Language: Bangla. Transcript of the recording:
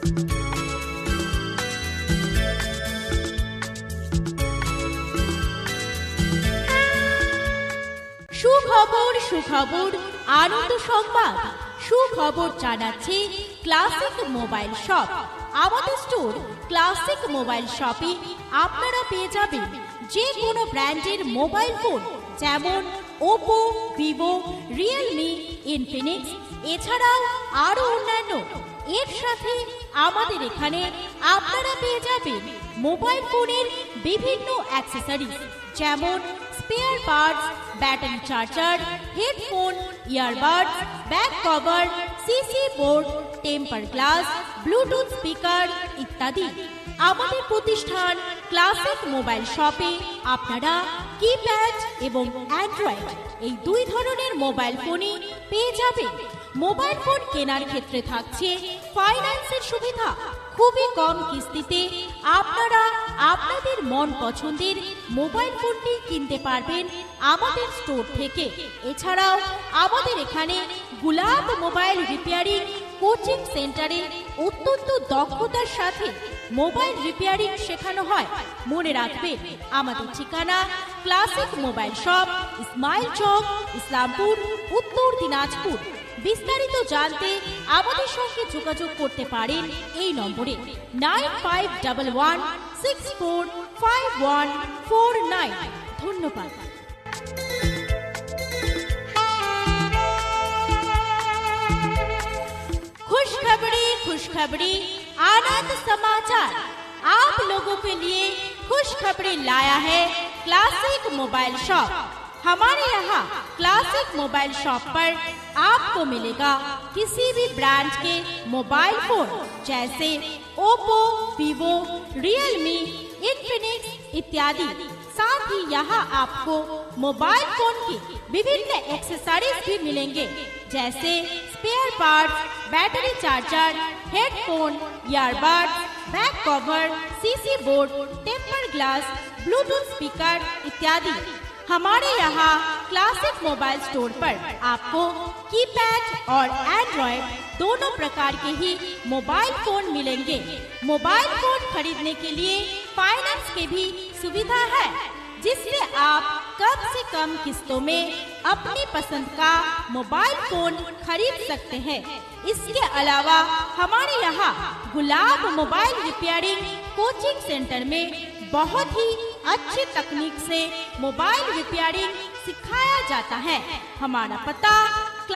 সুখবর সুখবর আনন্দ সংবাদ। সুখবর জানাচ্ছে ক্লাসিক মোবাইল শপ। আমাদের স্টোর ক্লাসিক মোবাইল শপে আপনারা পেয়ে যাবেন যে কোনো ব্র্যান্ডের মোবাইল ফোন, যেমন ওপো, ভিভো, রিয়েলমি, ইনফিনিক্স, এছাড়াও আরো অন্যান্য। এর সাথে আমাদের এখানে আপনারা পেয়ে যাবেন মোবাইল ফোনের বিভিন্ন অ্যাক্সেসরিজ, যেমন spare parts, battery charger, headphone, earbuds, back cover, CC board, temper glass, Bluetooth speaker ইত্যাদি। আমাদের প্রতিষ্ঠান ক্লাসিক মোবাইল শপে আপনারা কিপ্যাড এবং অ্যান্ড্রয়েড এই দুই ধরনের মোবাইল ফোনই পেয়ে যাবেন। মোবাইল ফোন কেনার ক্ষেত্রে থাকছে ফাইন্যান্সের সুবিধা। খুবই কম কিস্তিতে আপনারা আপনাদের মন পছন্দের মোবাইল ফোনটি কিনতে পারবেন আমাদের স্টোর থেকে। এছাড়াও আমাদের এখানে গুলাব মোবাইল রিপেয়ারিং কোচিং সেন্টারে অত্যন্ত দক্ষতার সাথে মোবাইল রিপেয়ারিং শেখানো হয়। মনে রাখবেন, আমাদের ঠিকানা ক্লাসিক মোবাইল শপ, ইসমাইল চক, ইসলামপুর, উত্তর দিনাজপুর। বিস্তারিত জানতে আমাদের সঙ্গে যোগাযোগ করতে পারেন এই নম্বরে 9511645149। ধন্যবাদ। खुशखबरी आनंद समाचार। आप लोगों के लिए खुशखबरी लाया है क्लासिक मोबाइल शॉप। हमारे यहाँ क्लासिक मोबाइल शॉप पर आपको मिलेगा किसी भी ब्रांड के मोबाइल फोन, जैसे ओप्पो, वीवो, रियलमी, इनफिनिक्स इत्यादि। साथ ही यहाँ आपको मोबाइल फोन की विभिन्न एक्सेसरीज भी मिलेंगे, जैसे spare parts, battery charger, headphone, earbuds, back cover, CC board, temper glass, Bluetooth speaker इत्यादि। हमारे यहाँ क्लासिक मोबाइल स्टोर पर आपको कीपैड और एंड्रॉयड दोनों प्रकार के ही मोबाइल फोन मिलेंगे। मोबाइल फोन खरीदने के लिए फाइनेंस की भी सुविधा है, जिससे आप कम से कम किस्तों में अपनी पसंद का मोबाइल फोन खरीद सकते हैं। इसके अलावा हमारे यहाँ गुलाब मोबाइल रिपेयरिंग कोचिंग सेंटर में बहुत ही अच्छी तकनीक से मोबाइल रिपेयरिंग सिखाया जाता है। हमारा पता